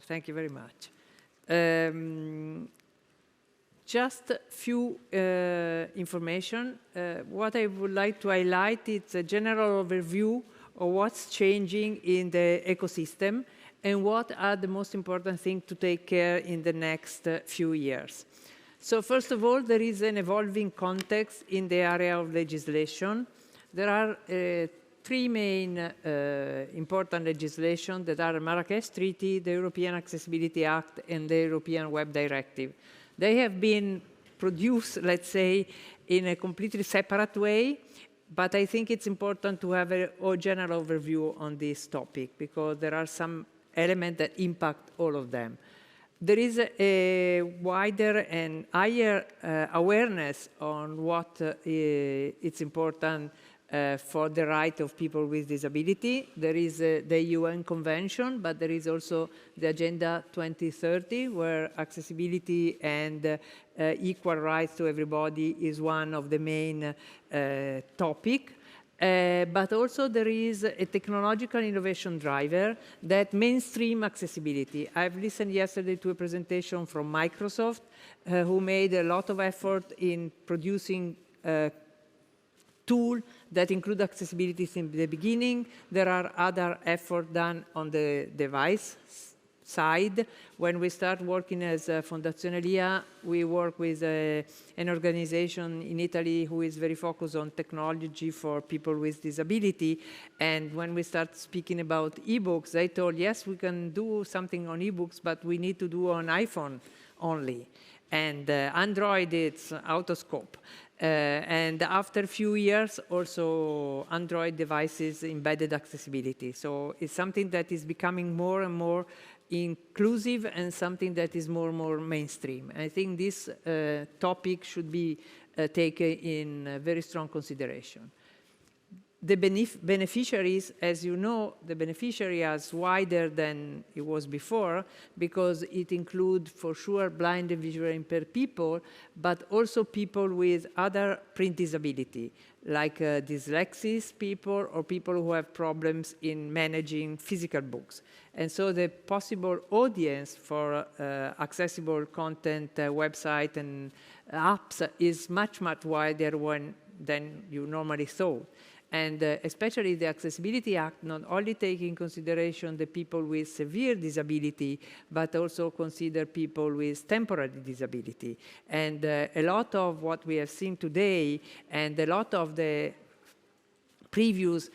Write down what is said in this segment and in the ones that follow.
thank you very much. Just a few information. What I would like to highlight is a general overview of what's changing in the ecosystem and what are the most important things to take care in the next few years. So first of all, there is an evolving context in the area of legislation. There are three main important legislation that are the Marrakesh Treaty, the European Accessibility Act, and the European Web Directive. They have been produced, let's say, in a completely separate way, but I think it's important to have a general overview on this topic because there are some elements that impact all of them. There is a wider and higher awareness on what it's important for the right of people with disability. There is the UN Convention, but there is also the Agenda 2030, where accessibility and equal rights to everybody is one of the main topics. But also there is a technological innovation driver that mainstream accessibility. I've listened yesterday to a presentation from Microsoft, who made a lot of effort in producing tools that include accessibility in the beginning. There are other efforts done on the device side. When we start working as Fondazione, we work with an organization in Italy who is very focused on technology for people with disability. And when we start speaking about ebooks, they told, yes, we can do something on ebooks, but we need to do on iPhone only. And Android, it's out of scope. And after a few years, also Android devices embedded accessibility. So it's something that is becoming more and more inclusive and something that is more and more mainstream. I think this topic should be taken in very strong consideration. The beneficiaries, as you know, the beneficiary is wider than it was before because it includes, for sure, blind and visually impaired people, but also people with other print disability, like dyslexic people or people who have problems in managing physical books. And so the possible audience for accessible content, website, and apps is much, much wider than you normally thought. And especially the Accessibility Act not only take in consideration the people with severe disability, but also consider people with temporary disability. And a lot of what we have seen today and a lot of the previous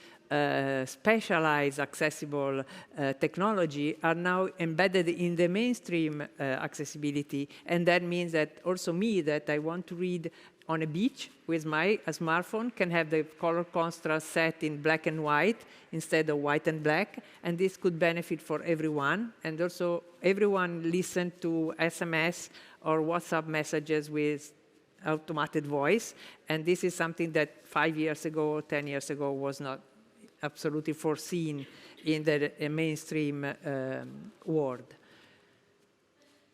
specialized accessible technology are now embedded in the mainstream accessibility. And that means that also me, that I want to read on a beach with my smartphone, can have the color contrast set in black and white instead of white and black. And this could benefit for everyone. And also everyone listen to SMS or WhatsApp messages with automated voice. And this is something that 5 years ago, 10 years ago was not absolutely foreseen in the mainstream world.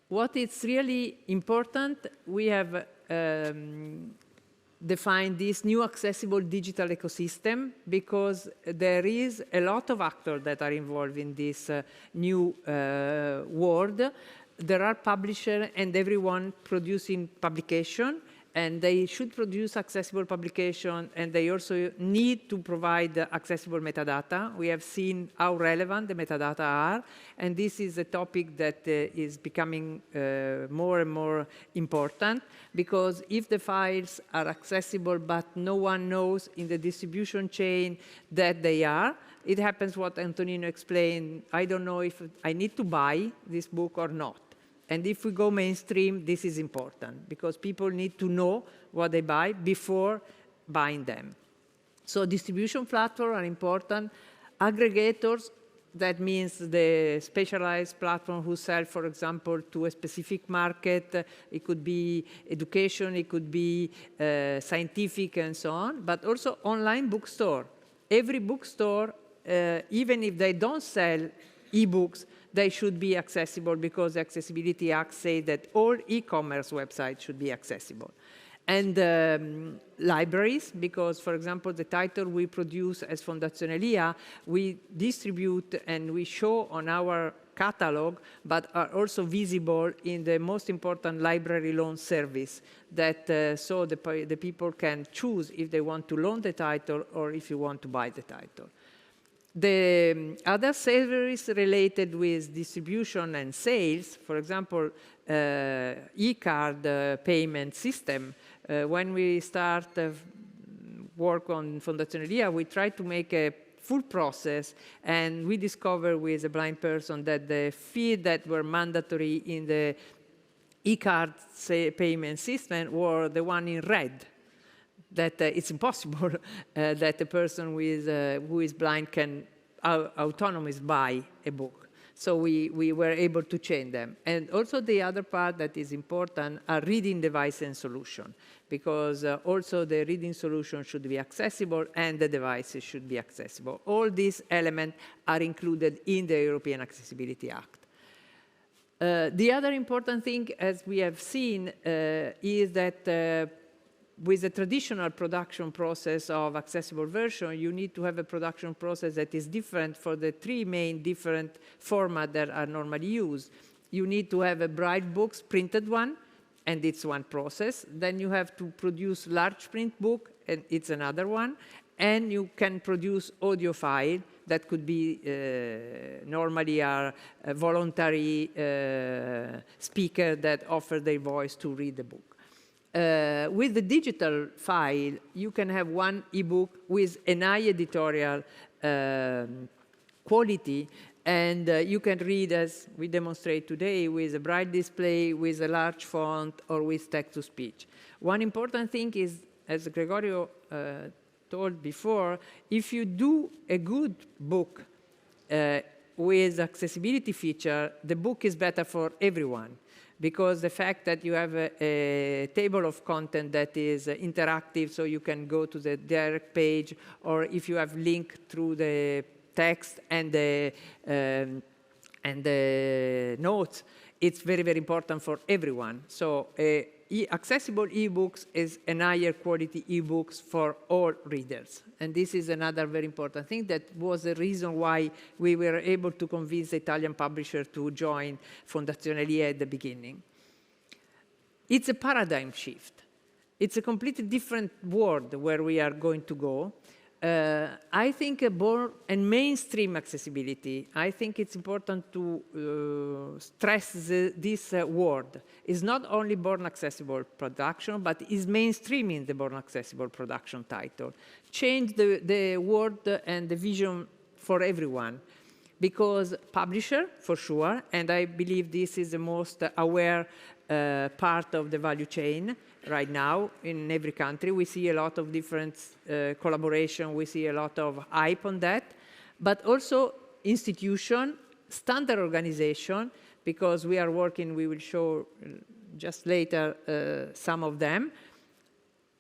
What is really important, we have defined this new accessible digital ecosystem because there is a lot of actors that are involved in this new world. There are publishers and everyone producing publication, and they should produce accessible publication, and they also need to provide accessible metadata. We have seen how relevant the metadata are, and this is a topic that is becoming more and more important, because if the files are accessible but no one knows in the distribution chain that they are, it happens what Antonino explained, I don't know if I need to buy this book or not. And if we go mainstream, this is important because people need to know what they buy before buying them. So distribution platforms are important. Aggregators, that means the specialized platform who sell, for example, to a specific market. It could be education, it could be scientific and so on, but also online bookstore. Every bookstore, even if they don't sell ebooks, they should be accessible because the Accessibility Act says that all e-commerce websites should be accessible. And libraries, because, for example, the title we produce as Fondazione, we distribute and we show on our catalog, but are also visible in the most important library loan service that so the people can choose if they want to loan the title or if you want to buy the title. The other services related with distribution and sales, for example, e-card payment system, when we start work on Fondazione Lia, we try to make a full process, and we discovered with a blind person that the fee that were mandatory in the e-card payment system were the one in red, that it's impossible that a person who is blind can autonomously buy a book. So we were able to change them. And also the other part that is important are reading device and solution, because also the reading solution should be accessible and the devices should be accessible. All these elements are included in the European Accessibility Act. The other important thing, as we have seen, is that with the traditional production process of accessible version, you need to have a production process that is different for the three main different formats that are normally used. You need to have a bright books, printed one, and it's one process. Then you have to produce large print book, and it's another one. And you can produce audio file that could be normally are a voluntary speaker that offer their voice to read the book. With the digital file, you can have one ebook with an high editorial quality, and you can read, as we demonstrate today, with a bright display, with a large font, or with text-to-speech. One important thing is, as Gregorio told before, if you do a good book with accessibility feature, the book is better for everyone, because the fact that you have a table of content that is interactive, so you can go to the direct page, or if you have link through the text and the notes, it's very, very important for everyone. So accessible ebooks is a higher quality ebooks for all readers. And this is another very important thing that was the reason why we were able to convince the Italian publisher to join Fondazione Lia at the beginning. It's a paradigm shift. It's a completely different world where we are going to go. I think and mainstream accessibility, I think it's important to stress this word. It's not only born accessible production, but is mainstreaming the born accessible production title. Change the word and the vision for everyone. Because publisher, for sure, and I believe this is the most aware part of the value chain right now in every country. We see a lot of different collaboration. We see a lot of hype on that. But also institution, standard organization, because we are working, we will show just later some of them.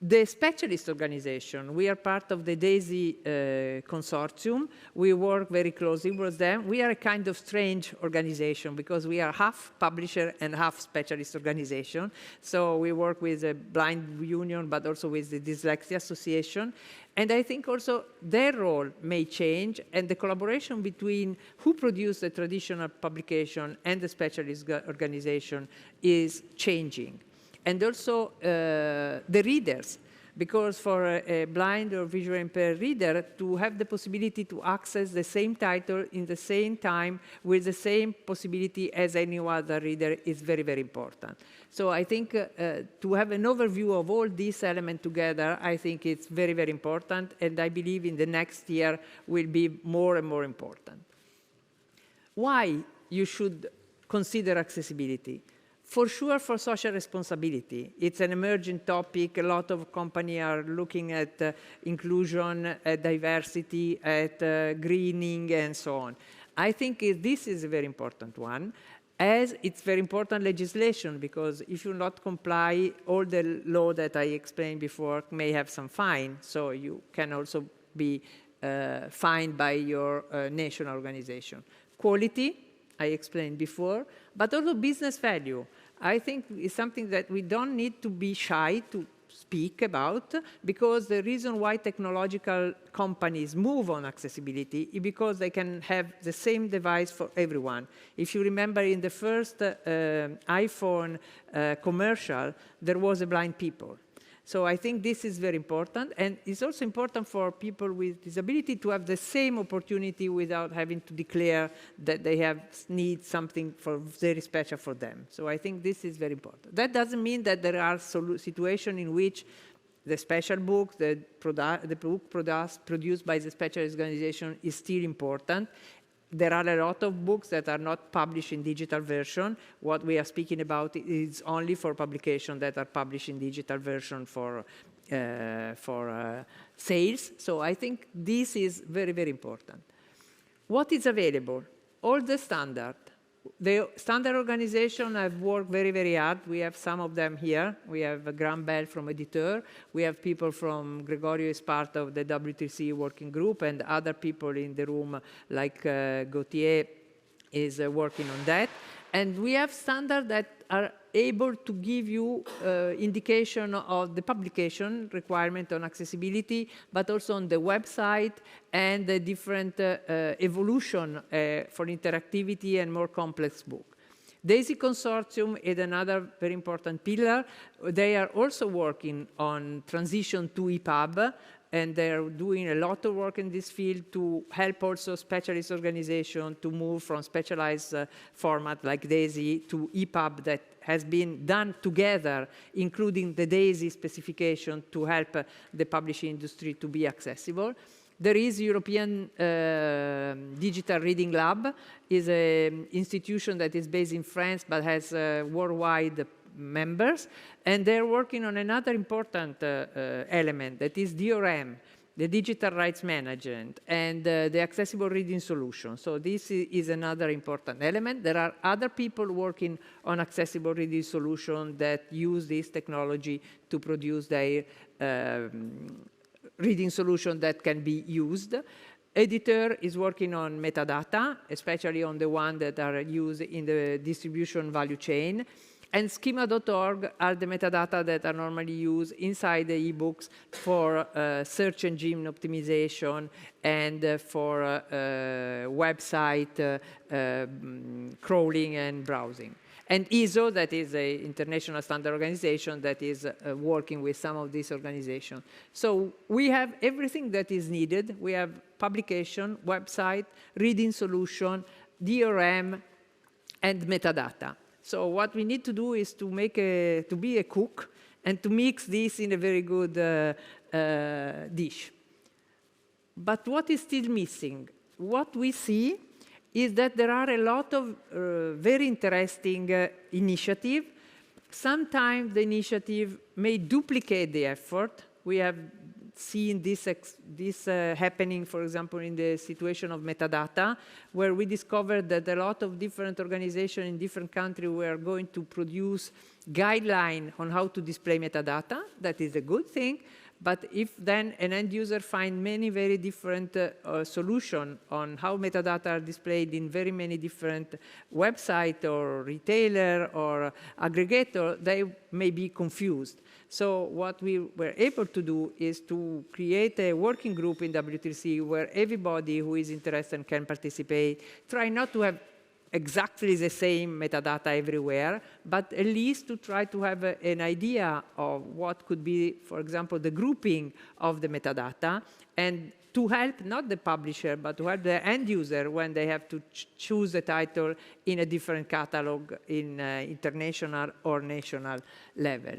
The specialist organization, we are part of the DAISY consortium. We work very closely with them. We are a kind of strange organization because we are half publisher and half specialist organization. So we work with the Blind Union, but also with the Dyslexia Association. And I think also their role may change, and the collaboration between who produce the traditional publication and the specialist organization is changing. And also the readers, because for a blind or visually impaired reader, to have the possibility to access the same title in the same time with the same possibility as any other reader is very, very important. So I think to have an overview of all these elements together, I think it's very, very important, and I believe in the next year will be more and more important. Why you should consider accessibility? For sure, for social responsibility. It's an emerging topic. A lot of companies are looking at inclusion, at diversity, at greening, and so on. I think this is a very important one, as it's very important legislation, because if you not comply, all the law that I explained before may have some fine, so you can also be fined by your national organization. Quality, I explained before, but also business value. I think it's something that we don't need to be shy to speak about, because the reason why technological companies move on accessibility is because they can have the same device for everyone. If you remember, in the first iPhone commercial, there was a blind people. So I think this is very important, and it's also important for people with disability to have the same opportunity without having to declare that they need something very special for them. So I think this is very important. That doesn't mean that there are situations in which the special book, the book produced by the special organization is still important. There are a lot of books that are not published in digital version. What we are speaking about is only for publication that are published in digital version for sales. So I think this is very, very important. What is available? All the standard. The standard organization have worked very, very hard. We have some of them here. We have Graham Bell from Editeur. We have people from Gregorio is part of the W3C working group, and other people in the room like Gauthier is working on that. And we have standards that are able to give you indication of the publication requirement on accessibility, but also on the website and the different evolution for interactivity and more complex book. DAISY Consortium is another very important pillar. They are also working on transition to EPUB, and they're doing a lot of work in this field to help also specialist organizations to move from specialized format like DAISY to EPUB that has been done together, including the DAISY specification to help the publishing industry to be accessible. There is European Digital Reading Lab, is an institution that is based in France but has worldwide members, and they're working on another important element, that is DRM, the Digital Rights Management, and the Accessible Reading Solution. So this is another important element. There are other people working on Accessible Reading Solution that use this technology to produce their reading solution that can be used. Editeur is working on metadata, especially on the one that are used in the distribution value chain. And schema.org are the metadata that are normally used inside the ebooks for search engine optimization and for website crawling and browsing. And ISO, that is an international standard organization that is working with some of these organizations. So we have everything that is needed. We have publication, website, reading solution, DRM, and metadata. So what we need to do is to be a cook and to mix this in a very good dish. But what is still missing? What we see is that there are a lot of very interesting initiatives. Sometimes the initiative may duplicate the effort. We have seen this happening, for example, in the situation of metadata, where we discovered that a lot of different organizations in different countries were going to produce guidelines on how to display metadata. That is a good thing. But if then an end user finds many very different solutions on how metadata are displayed in very many different websites or retailer or aggregator, they may be confused. So what we were able to do is to create a working group in W3C where everybody who is interested can participate, try not to have exactly the same metadata everywhere, but at least to try to have an idea of what could be, for example, the grouping of the metadata, and to help not the publisher, but to help the end user when they have to choose a title in a different catalog in international or national level.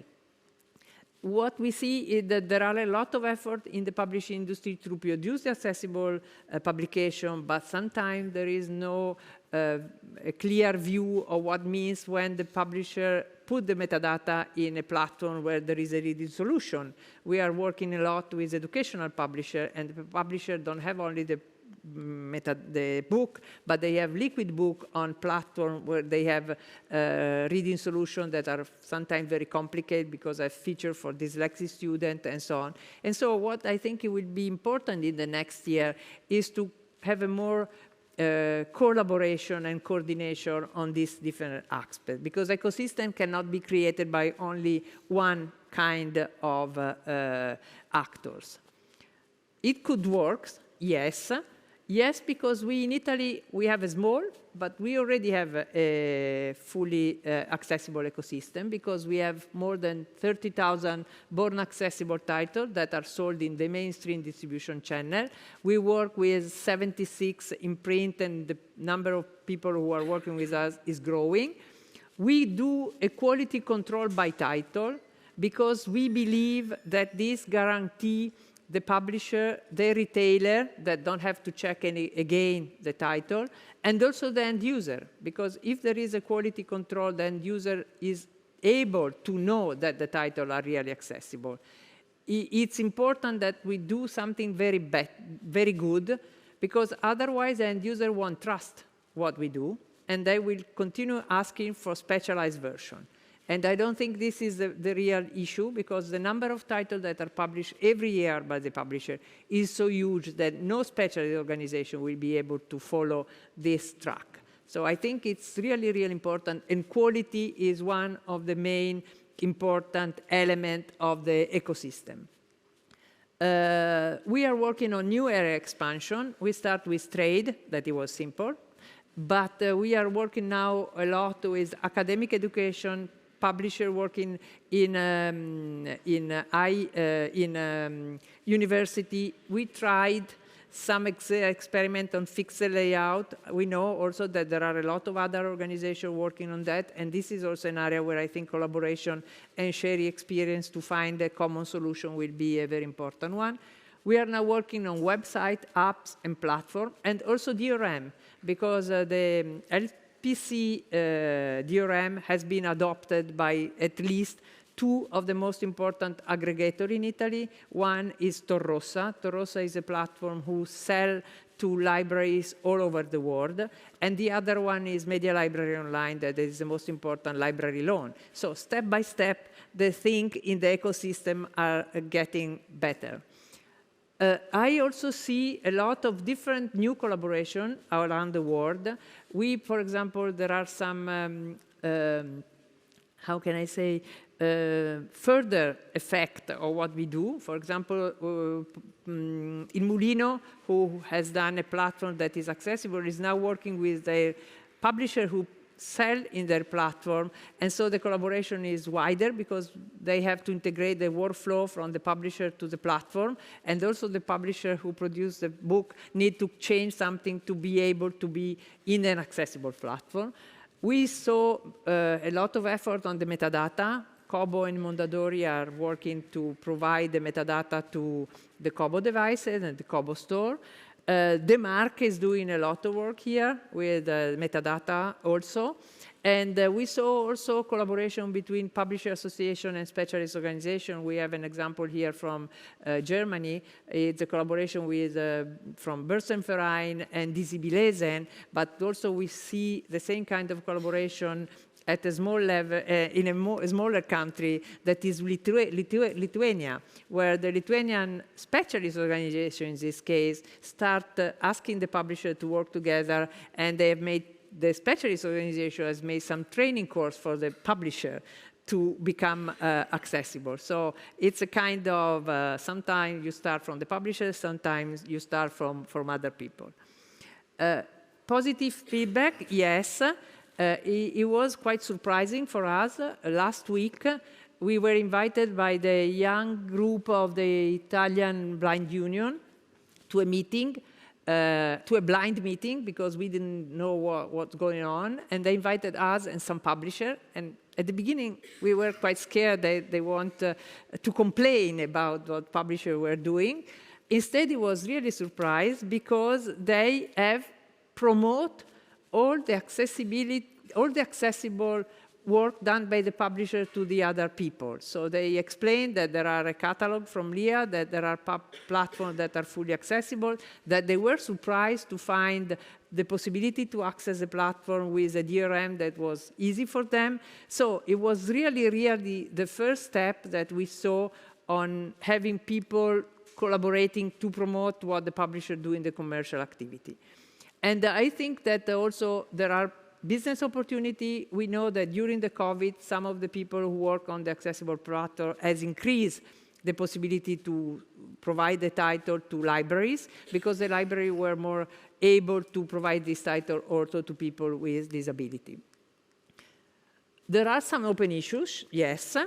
What we see is that there are a lot of effort in the publishing industry to produce accessible publication, but sometimes there is no a clear view of what means when the publisher put the metadata in a platform where there is a reading solution. We are working a lot with educational publisher, and the publisher don't have only the book, but they have liquid book on platform where they have reading solutions that are sometimes very complicated because I feature for dyslexic students and so on. And so what I think it will be important in the next year is to have a more collaboration and coordination on these different aspects, because ecosystem cannot be created by only one kind of actors. It could work, yes. Yes, because we in Italy, we have a small, but we already have a fully accessible ecosystem because we have more than 30,000 born accessible titles that are sold in the mainstream distribution channel. We work with 76 in print, and the number of people who are working with us is growing. We do a quality control by title because we believe that this guarantees the publisher, the retailer, that don't have to check again the title, and also the end user, because if there is a quality control, the end user is able to know that the titles are really accessible. It's important that we do something very good, because otherwise the end user won't trust what we do, and they will continue asking for specialized version. And I don't think this is the real issue, because the number of titles that are published every year by the publisher is so huge that no specialist organization will be able to follow this track. So I think it's really, really important, and quality is one of the main important elements of the ecosystem. We are working on new area expansion. We start with trade, that it was simple, but we are working now a lot with academic education, publisher working in university. We tried some experiment on fixed layout. We know also that there are a lot of other organizations working on that, and this is also an area where I think collaboration and sharing experience to find a common solution will be a very important one. We are now working on website, apps, and platform, and also DRM, because the LPC DRM has been adopted by at least two of the most important aggregators in Italy. One is Torrossa. Torrossa is a platform who sell to libraries all over the world. And the other one is Media Library Online, that is the most important library loan. So step by step, the things in the ecosystem are getting better. I also see a lot of different new collaboration around the world. We, for example, there are some, how can I say, further effect of what we do. For example, in Mulino, who has done a platform that is accessible, is now working with their publisher who sell in their platform, and so the collaboration is wider because they have to integrate the workflow from the publisher to the platform, and also the publisher who produced the book need to change something to be able to be in an accessible platform. We saw a lot of effort on the metadata. Kobo and Mondadori are working to provide the metadata to the Kobo devices and the Kobo store. DeMark is doing a lot of work here with metadata also. And we saw also collaboration between publisher association and specialist organization. We have an example here from Germany. It's a collaboration with from Börsenverein and DCB Lesen, but also we see the same kind of collaboration at a small level, in a smaller country, that is Lithuania, where the Lithuanian specialist organization, in this case, start asking the publisher to work together, and they have made, the specialist organization has made some training course for the publisher to become accessible. So it's a kind of, sometimes you start from the publisher, sometimes you start from other people. Positive feedback, yes. It was quite surprising for us. Last week, we were invited by the young group of the Italian Blind Union to a meeting, to a blind meeting, because we didn't know what's going on. And they invited us and some publisher. And at the beginning, we were quite scared that they want to complain about what publishers were doing. Instead, it was really surprised because they have promoted all the accessible work done by the publisher to the other people. So they explained that there are a catalog from LIA, that there are platforms that are fully accessible, that they were surprised to find the possibility to access the platform with a DRM that was easy for them. So it was really, really the first step that we saw on having people collaborating to promote what the publisher do in the commercial activity. And I think that also there are business opportunity, we know that during the COVID, some of the people who work on the accessible platform has increased the possibility to provide the title to libraries, because the library were more able to provide this title also to people with disability. There are some open issues, yes.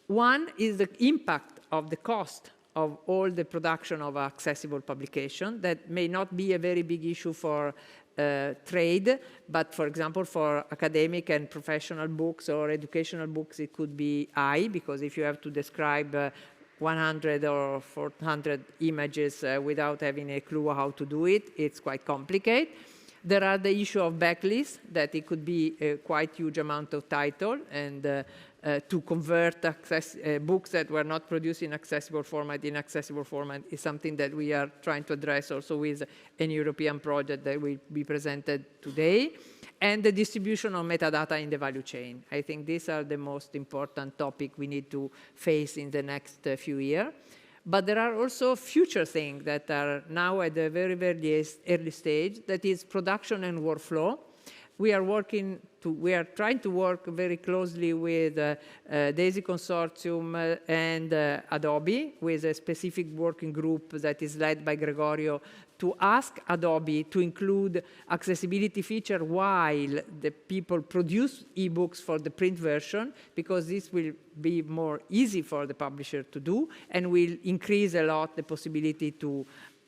One is the impact of the cost of all the production of accessible publication. That may not be a very big issue for trade, but for example, for academic and professional books or educational books, it could be high, because if you have to describe 100 or 400 images without having a clue how to do it, it's quite complicated. There are the issue of backlinks, that it could be a quite huge amount of title, and to convert books that were not produced in accessible format is something that we are trying to address also with an European project that will be presented today. And the distribution of metadata in the value chain. I think these are the most important topic we need to face in the next few years. But there are also future things that are now at the very, very early stage, that is production and workflow. We are trying to work very closely with DAISY Consortium and Adobe, with a specific working group that is led by Gregorio, to ask Adobe to include accessibility feature while the people produce ebooks for the print version, because this will be more easy for the publisher to do, and will increase a lot the possibility to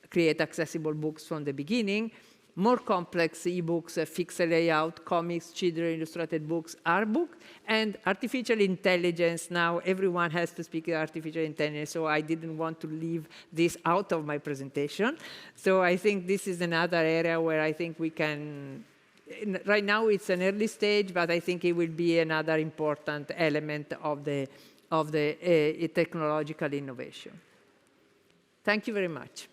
create accessible books from the beginning. More complex ebooks, fixed layout, comics, children illustrated books, art book, and artificial intelligence. Now everyone has to speak artificial intelligence, so I didn't want to leave this out of my presentation. So I think this is another area where I think we can, right now it's an early stage, but I think it will be another important element of the technological innovation. Thank you very much.